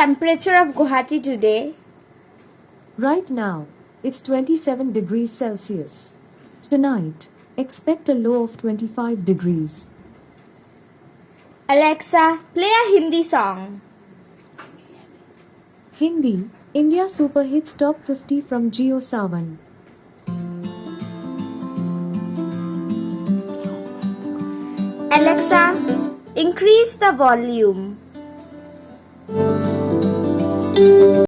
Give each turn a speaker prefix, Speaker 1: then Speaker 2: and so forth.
Speaker 1: temperature of Guwahati today?
Speaker 2: Right now, it's 27 degrees Celsius. Tonight, expect a low of 25 degrees.
Speaker 1: Alexa, play a Hindi song.
Speaker 2: Hindi, India Super Hits Top 50 from Jio Sawan.
Speaker 1: Alexa, increase the volume.